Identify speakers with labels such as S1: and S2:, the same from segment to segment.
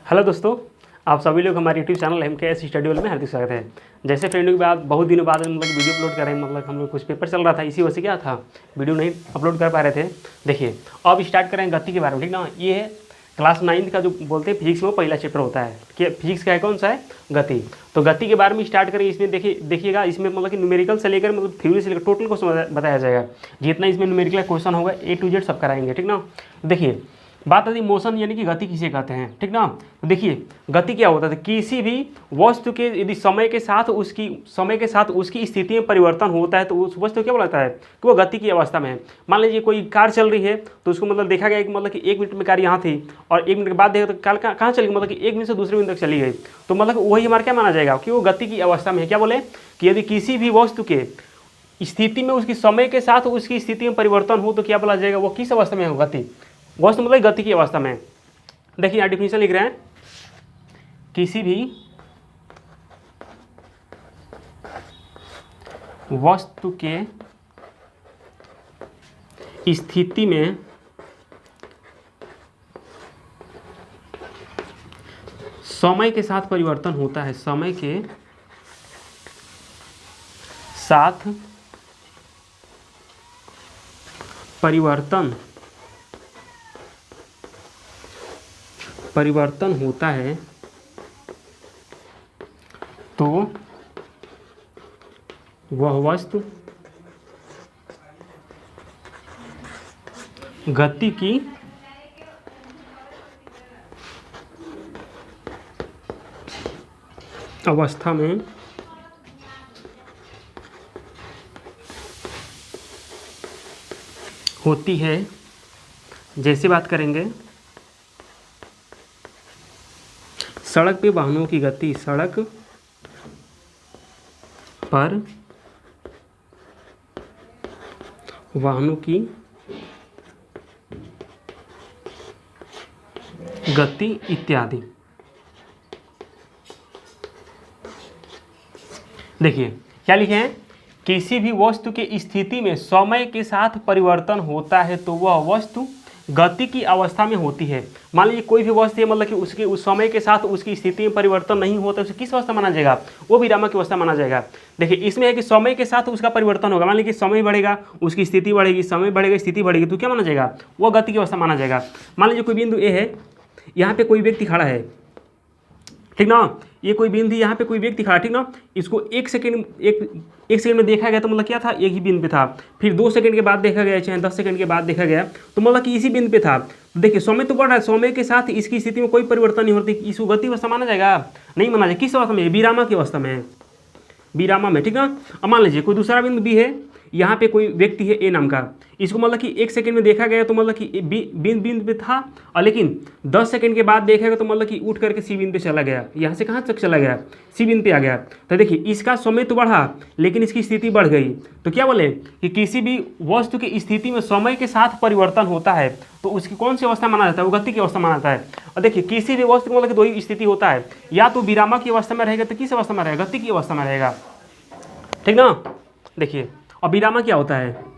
S1: Hello दोस्तों, आप सभी लोग हमारे YouTube channel MKS study world में हार्दिक स्वागत है। जैसे फ्रेंडों के बाद बहुत दिनों बाद वीडियो अपलोड कर रहे हैं, हम लोग कुछ पेपर चल रहा था, इसी वजह से क्या था वीडियो नहीं अपलोड कर पा रहे थे। देखिए अब स्टार्ट करें गति के बारे में, ठीक ना। ये है क्लास 9 का जो बोलते हैं फिजिक्स में वो पहला चैप्टर होता है कि फिजिक्स का है कौन सा है, गति। तो गति के बारे में स्टार्ट करें। इसमें देखिएगा इसमें कि न्यूमेरिकल से लेकर थ्योरी से लेकर टोटल क्वेश्चन बताया जाएगा। जितना इसमें न्यूमेरिकल क्वेश्चन होगा A to Z सब कराएंगे, ठीक ना। देखिए बात आती मोशन यानी कि गति किसे कहते हैं, ठीक ना। तो देखिए गति क्या होता है, किसी भी वस्तु के यदि समय के साथ उसकी स्थिति में परिवर्तन होता है तो उस वस्तु क्या बोलता है कि वो गति की अवस्था में है। मान लीजिए कोई कार चल रही है तो उसको देखा गया कि 1 मिनट में कार यहाँ थी और 1 मिनट के बाद देखा तो कार कहाँ चली गई, कि 1 मिनट से दूसरे मिनट तक चली गई। तो वही हमारा क्या माना जाएगा कि वो गति की अवस्था में है। क्या बोले कि यदि किसी भी वस्तु के स्थिति में उसकी समय के साथ उसकी स्थिति में परिवर्तन हो तो क्या बोला जाएगा, वो किस अवस्था में है, गति। वस्तु गति की अवस्था में। देखिए यहाँ डिफिनेशन लिख रहे हैं, किसी भी वस्तु के स्थिति में समय के साथ परिवर्तन होता है, समय के साथ परिवर्तन होता है तो वह वस्तु गति की अवस्था में होती है। जैसे बात करेंगे सड़क पे वाहनों की गति, सड़क पर वाहनों की गति इत्यादि। देखिए क्या लिखे हैं, किसी भी वस्तु की स्थिति में समय के साथ परिवर्तन होता है तो वह वस्तु गति की अवस्था में होती है। मान लीजिए कोई भी वस्तु है कि उसके उस समय के साथ उसकी स्थिति में परिवर्तन नहीं होता, उसे किस अवस्था माना जाएगा, वो विरामक की अवस्था माना जाएगा। देखिए इसमें है कि समय के साथ उसका परिवर्तन होगा। मान लीजिए समय बढ़ेगा उसकी स्थिति बढ़ेगी, समय बढ़ेगा स्थिति बढ़ेगी, तो क्या माना जाएगा, वो गति की अवस्था माना जाएगा। मान लीजिए कोई बिंदु ए है, यहाँ पे कोई व्यक्ति खड़ा है, ठीक ना। ये कोई बिंदु यहाँ पे कोई व्यक्ति खड़ा, ठीक ना। इसको एक सेकंड में देखा गया तो क्या था, एक ही बिंदु पे था। फिर 2 सेकंड के बाद देखा गया, चाहे 10 सेकंड के बाद देखा गया तो कि इसी बिंदु पे था। देखिए समय तो बढ़ रहा है, समय के साथ इसकी स्थिति में कोई परिवर्तन नहीं होती, इसको गति अवस्था माना जाएगा, नहीं माना जाएगा। किस अवस्था में, विरामा की अवस्था में, विरामा में, ठीक ना। अब मान लीजिए कोई दूसरा बिंदु भी है, यहाँ पे कोई व्यक्ति है ए नाम का, इसको कि 1 सेकंड में देखा गया तो कि बिंदु पे था, और लेकिन 10 सेकंड के बाद देखा गया तो कि उठ करके सी बिंदु पे चला गया। यहाँ से कहाँ तक चला गया, सी बिंदु पे आ गया। तो देखिए इसका समय तो बढ़ा लेकिन इसकी स्थिति बढ़ गई। तो क्या बोले कि किसी भी वस्तु की स्थिति में समय के साथ परिवर्तन होता है तो उसकी कौन सी अवस्था माना जाता है, वो गति की अवस्था माना जाता है। और देखिए किसी भी वस्तु को 2 ही स्थिति होता है, या तो विरामा की अवस्था में रहेगा तो किस अवस्था में रहेगा, गति की अवस्था में रहेगा, ठीक ना। देखिए और विरामा क्या होता है,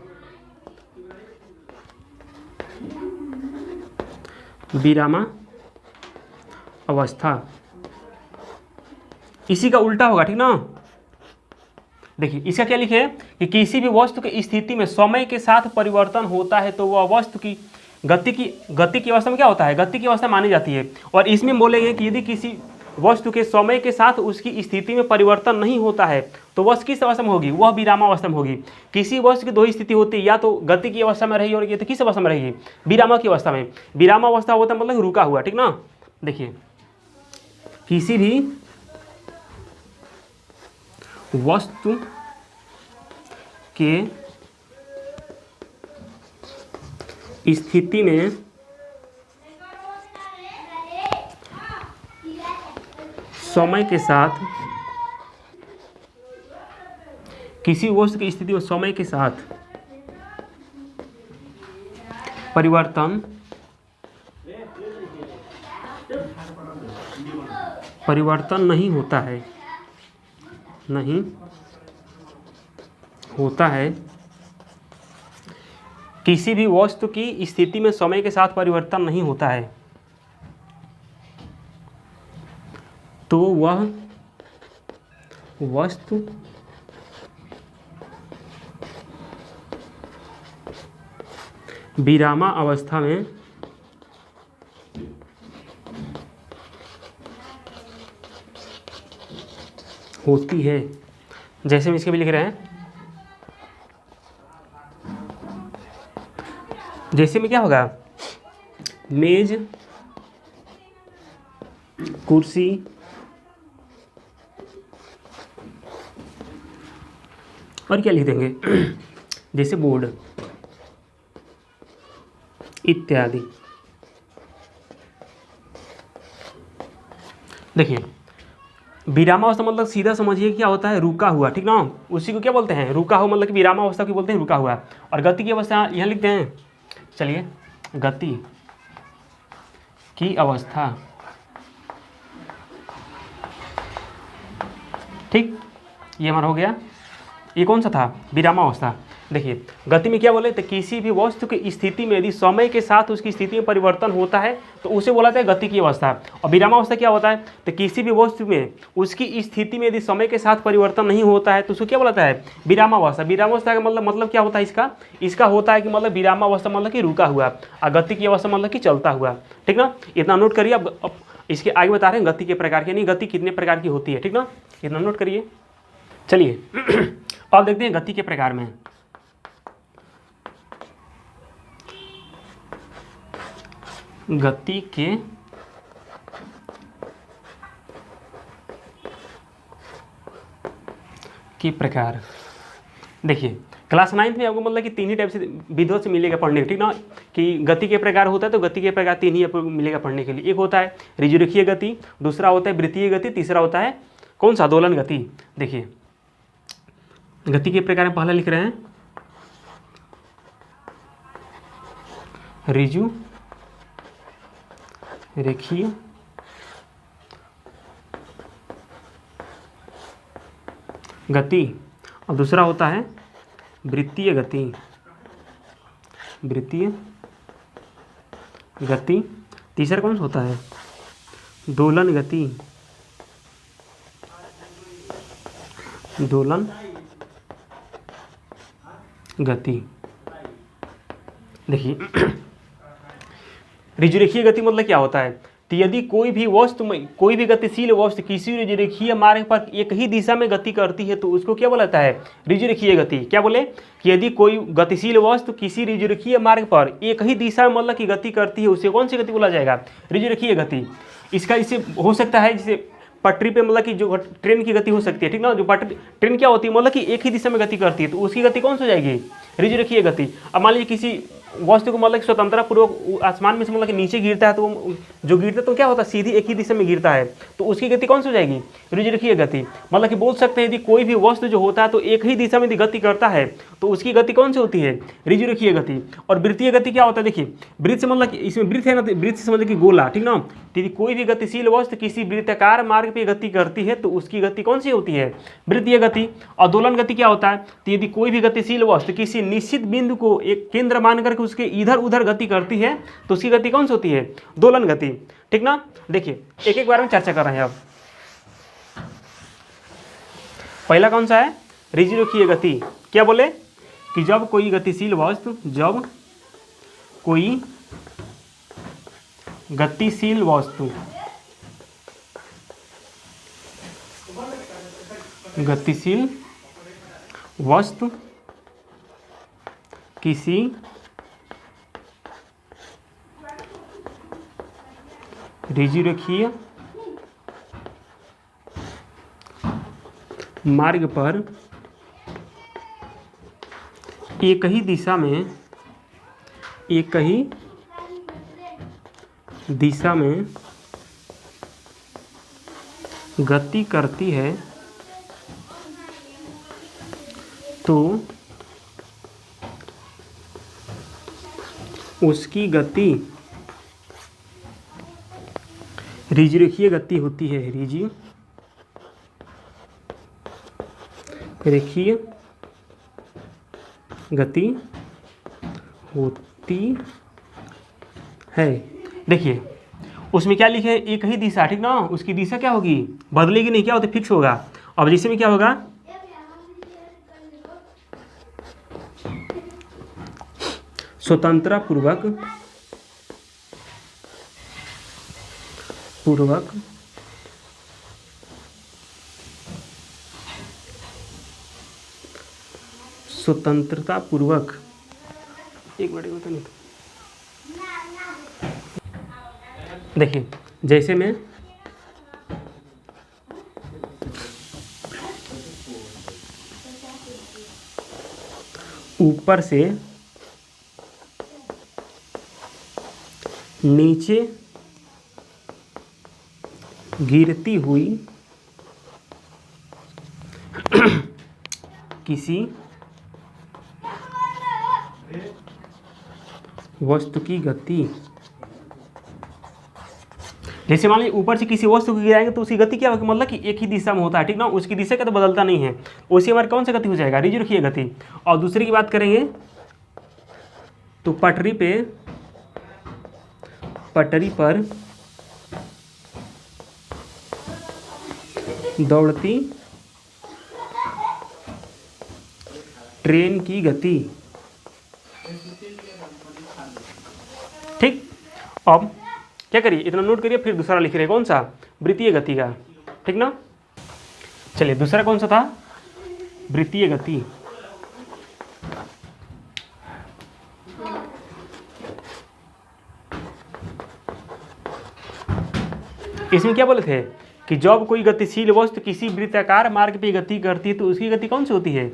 S1: विरामा अवस्था इसी का उल्टा होगा, ठीक ना। देखिए इसका क्या लिखे है कि किसी भी वस्तु की स्थिति में समय के साथ परिवर्तन होता है तो वह वस्तु की गति की अवस्था में क्या होता है, गति की अवस्था मानी जाती है। और इसमें बोलेंगे कि यदि किसी वस्तु के समय के साथ उसकी स्थिति में परिवर्तन नहीं होता है तो वह किस अवस्था में होगी, वह विरामा अवस्था में होगी। किसी वस्तु की 2 ही स्थिति होती है, या तो गति की अवस्था में रहेगी और ये तो किस अवस्था में रहेगी, विरामा की अवस्था में। विरामा अवस्था होता है रुका हुआ, ठीक ना। देखिए किसी भी वस्तु के स्थिति में समय के साथ, किसी वस्तु की स्थिति में समय के साथ परिवर्तन नहीं होता है, किसी भी वस्तु की स्थिति में समय के साथ परिवर्तन नहीं होता है तो वह वस्तु विरामा अवस्था में होती है। जैसे हम इसके भी लिख रहे हैं, जैसे में क्या होगा, मेज, कुर्सी, और क्या लिख देंगे जैसे बोर्ड इत्यादि। देखिए विरामावस्था मतलब सीधा समझिए क्या होता है, रुका हुआ, ठीक ना। उसी को क्या बोलते हैं, रुका हुआ, मतलब कि विरामावस्था को बोलते हैं रुका हुआ। और गति की अवस्था यहाँ लिखते हैं, चलिए गति की अवस्था, ठीक, ये हमारा हो गया। ये कौन सा था, विरामावस्था। देखिए गति में क्या बोले, तो किसी भी वस्तु की स्थिति में यदि समय के साथ उसकी स्थिति में परिवर्तन होता है तो उसे बोला जाता है गति की अवस्था। और विरामावस्था क्या होता है, तो किसी भी वस्तु में उसकी स्थिति में यदि समय के साथ परिवर्तन नहीं होता है तो उसको क्या बोला जाता है, विरामावस्था। विरामावस्था का मतलब क्या होता है, इसका होता है कि मतलब विरामावस्था मतलब कि रुका हुआ, और गति की अवस्था मतलब कि चलता हुआ, ठीक ना। इतना नोट करिए। अब इसके आगे बता रहे हैं गति के प्रकार के, नहीं गति कितने प्रकार की होती है, ठीक ना, इतना नोट करिए। चलिए अब देखते हैं गति के प्रकार में। गति के प्रकार। देखिए क्लास 9th में आपको मतलब कि 3 ही टाइप से विधियों से मिलेगा पढ़ने को, ठीक ना, कि गति के प्रकार होता है तो गति के प्रकार 3 ही आपको मिलेगा पढ़ने के लिए। एक होता है ऋजुरेखीय गति, दूसरा होता है वृत्तीय गति, तीसरा होता है कौन सा, दोलन गति। देखिए गति के प्रकार में पहला लिख रहे हैं ऋजु रेखीय गति, और दूसरा होता है वृत्तीय गति। वृत्तीय गति, तीसरा कौन सा होता है, दोलन गति। दोलन गति। देखिए ऋजुरेखीय गति मतलब क्या होता है, तो यदि कोई भी वस्तु में, कोई भी गतिशील वस्तु किसी ऋजुरेखीय मार्ग पर एक ही दिशा में गति करती है तो उसको क्या बोला जाता है, ऋजुरेखीय गति। क्या बोले कि यदि कोई गतिशील वस्तु किसी ऋजुरेखीय मार्ग पर एक ही दिशा में मतलब की गति करती है उसे कौन सी गति बोला जाएगा, ऋजुरेखीय गति। इसका इससे हो सकता है जैसे पटरी पे मतलब कि जो ट्रेन की गति हो सकती है, ठीक ना, जो ट्रेन क्या होती है मतलब कि एक ही दिशा में गति करती है तो उसकी गति कौन सी हो जाएगी, ऋजुरेखीय गति। अब मान लीजिए किसी वस्तु को मतलब स्वतंत्रता पूर्वक आसमान में से मतलब कि नीचे गिरता है तो जो गिरता है तो क्या होता है, सीधी एक ही दिशा में गिरता है तो उसकी गति कौन सी हो जाएगी, ऋजुरेखीय गति। मतलब कि बोल सकते हैं यदि कोई भी वस्तु जो होता है तो एक ही दिशा में यदि गति करता है तो उसकी गति कौन सी होती है, ऋजुरेखीय गति। और वृत्तीय गति क्या होता है, देखिए वृत्त से मतलब कि इसमें वृत्त है ना, वृत्त से समझ कि गोला, ठीक ना। यदि कोई भी गतिशील वस्तु किसी वृत्ताकार मार्ग पे गति करती है तो उसकी गति कौन सी होती है, वृत्तीय गति। और दोलन गति क्या होता है, तो यदि कोई भी गतिशील वस्तु किसी निश्चित बिंदु को एक केंद्र मान करके उसके इधर उधर गति करती है तो उसकी गति कौन सी होती है, दोलन गति, ठीक ना। देखिए एक एक बार में चर्चा कर रहे हैं। अब पहला कौन सा है, ऋजुरेखीय गति। क्या बोले कि जब कोई गतिशील वस्तु, जब कोई गतिशील वस्तु, गतिशील वस्तु किसी ऋजुरेखीय मार्ग पर एक ही दिशा में, एक ही दिशा में गति करती है तो उसकी गति ऋजुरेखीय गति होती है, ऋजुरेखीय गति होती है। देखिए उसमें क्या लिखे है, एक ही दिशा, ठीक ना, उसकी दिशा क्या होगी, बदलेगी नहीं, क्या होती, फिक्स होगा। अब जैसे में क्या होगा, स्वतंत्रता पूर्वक स्वतंत्रता पूर्वक, एक मिनट तो नहीं, देखिए जैसे में ऊपर से नीचे गिरती हुई किसी वस्तु की गति, जैसे मान लीजिए ऊपर से किसी वस्तु को गिराएंगे तो उसकी गति क्या होगी, मतलब कि एक ही दिशा में होता है, ठीक ना, उसकी दिशा का तो बदलता नहीं है, उसी हमारे कौन सा गति हो जाएगा, रिजु रखिए गति। और दूसरी की बात करेंगे तो पटरी पर दौड़ती ट्रेन की गति, ठीक। अब क्या करिए, इतना नोट करिए, फिर दूसरा लिख रहे हैं, कौन सा, वृत्तीय गति का, ठीक ना। चलिए दूसरा कौन सा था, वृत्तीय गति। इसमें क्या बोले थे कि जब कोई गतिशील वस्तु किसी वृत्ताकार मार्ग पे गति करती है तो उसकी गति कौन सी होती है,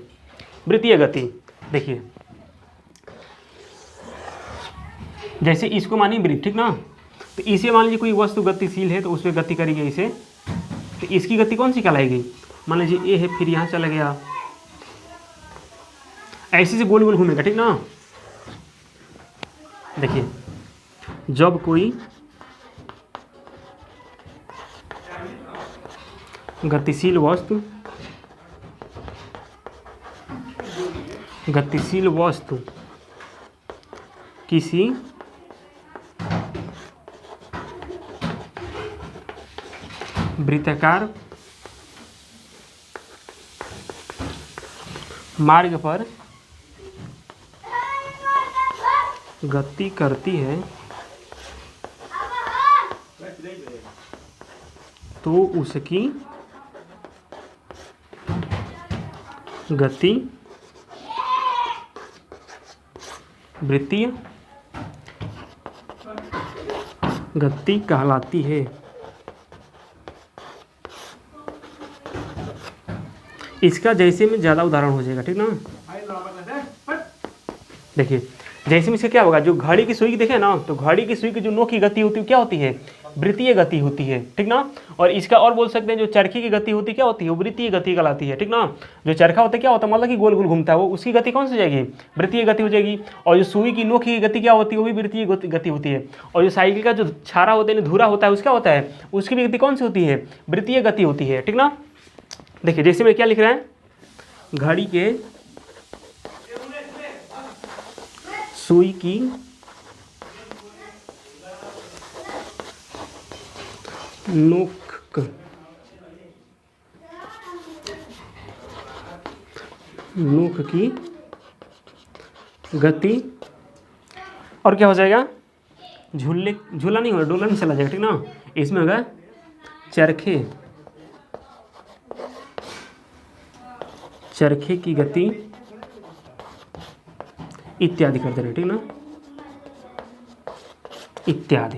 S1: वृत्तीय गति। देखिए जैसे इसको मानिए वृत्त, ठीक ना, तो इसे मान लीजिए कोई वस्तु गतिशील है तो उस पर गति करेंगे इसे, तो इसकी गति कौन सी कहलाएगी, मान लीजिए ए है, फिर यहाँ चला गया, ऐसे से गोल गोल घूमेगा, ठीक ना। देखिए जब कोई गतिशील वस्तु किसी वृत्ताकार मार्ग पर गति करती है तो उसकी गति वृत्तीय गति कहलाती है। इसका जैसे में ज़्यादा उदाहरण हो जाएगा, ठीक ना। देखिए जैसे में इसका क्या होगा, जो घड़ी की सुई की देखे ना, तो घड़ी की सुई की जो नोक की गति होती है क्या होती है, वृत्तीय गति होती है, ठीक ना। और इसका और बोल सकते हैं जो चरखी की गति होती है क्या होती है, वो वृत्तीय गति कहलाती है, ठीक ना। जो चरखा होता है क्या होता है, मतलब कि गोल गोल घूमता है, वो उसकी गति कौन सी हो जाएगी, वृत्तीय गति हो जाएगी। और जो सुई की नोक की गति क्या होती है, वो भी वृत्तीय गति होती है। और जो साइकिल का जो छारा होता है, धुरा होता है, उसका होता है, उसकी भी गति कौन सी होती है, वृत्तीय गति होती है, ठीक ना। देखिए जैसे में क्या लिख रहा है, घड़ी के सुई की नोक की गति, और क्या हो जाएगा, झूला नहीं होगा, डोला नहीं चला जाएगा, ठीक ना। इसमें होगा चरखे की गति इत्यादि करते रहे, ठीक ना, इत्यादि।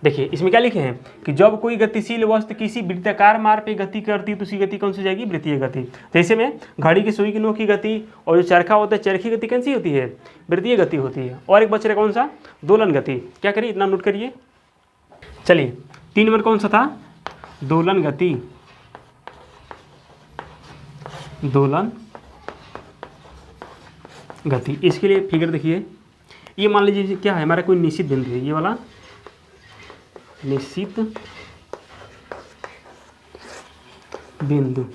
S1: देखिए इसमें क्या लिखे हैं कि जब कोई गतिशील वस्तु किसी वृत्ताकार मार्ग पे गति करती है तो उसकी गति कौन सी जाएगी, वृत्तीय गति। जैसे में घड़ी की सुई की नोक की गति, और जो चरखा होता है चरखी गति कौन सी होती है, वृत्तीय गति होती है। और एक बच रहा कौन सा, दोलन गति। क्या करिए, इतना नोट करिए। चलिए 3 नंबर कौन सा था, दोलन गति। दोलन गति, इसके लिए फिगर देखिए, ये मान लीजिए क्या है, हमारा कोई निश्चित बिंदु है, ये वाला निश्चित बिंदु।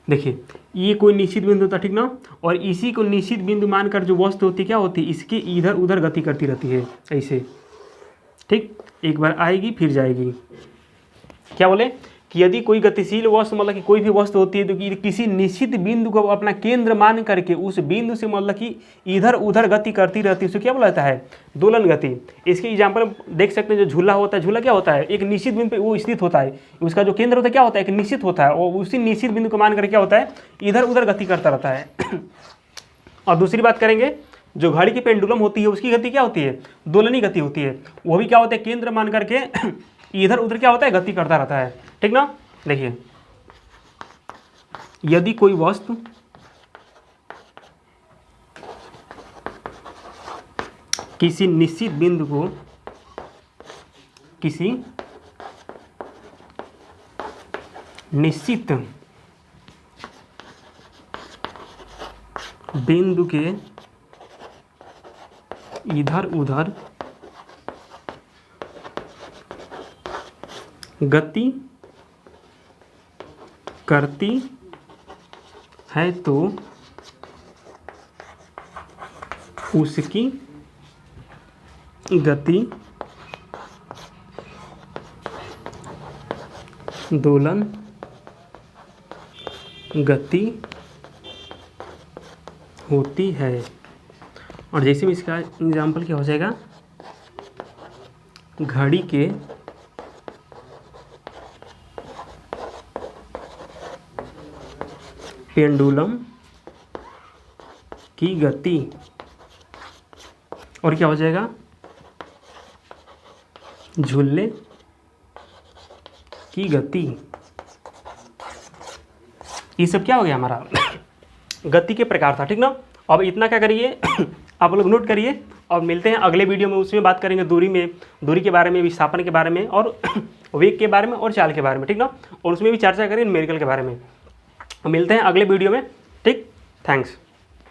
S1: देखिए ये कोई निश्चित बिंदु होता है, ठीक ना। और इसी को निश्चित बिंदु मानकर जो वस्तु होती है क्या होती है, इसके इधर उधर गति करती रहती है, ऐसे ठीक, एक बार आएगी फिर जाएगी। क्या बोले कि यदि कोई गतिशील वस्तु मतलब कि कोई भी वस्तु होती है तो कि किसी निश्चित बिंदु को अपना केंद्र मान करके उस बिंदु से मतलब कि इधर उधर गति करती रहती है, उसे क्या बोला जाता है? दोलन गति। इसके एग्जाम्पल देख सकते हैं, जो झूला होता है, झूला क्या होता है? एक निश्चित बिंदु पे वो स्थित होता है, उसका जो केंद्र होता है क्या होता है? एक निश्चित होता है, और उसी निश्चित बिंदु को मान करके क्या होता है? इधर उधर गति करता रहता है। और दूसरी बात करेंगे, जो घड़ी की पेंडुलम होती है उसकी गति क्या होती है? दोलनी गति होती है। वो भी क्या होता है? केंद्र मान करके इधर उधर क्या होता है? गति करता रहता है। ठीक ना? देखिए, यदि कोई वस्तु किसी निश्चित बिंदु को किसी निश्चित बिंदु के इधर उधर गति करती है तो उसकी गति दोलन गति होती है। और जैसे भी इसका एग्जाम्पल क्या हो जाएगा? घड़ी के पेंडुलम की गति, और क्या हो जाएगा? झूले की गति। ये सब क्या हो गया हमारा? गति के प्रकार था। ठीक ना? अब इतना क्या करिए आप लोग नोट करिए, और मिलते हैं अगले वीडियो में। उसमें बात करेंगे दूरी के बारे में, विस्थापन के बारे में, और वेग के बारे में, और चाल के बारे में। ठीक ना? और उसमें भी चर्चा करेंगे न्यूमेरिकल के बारे में। मिलते हैं अगले वीडियो में। ठीक, थैंक्स।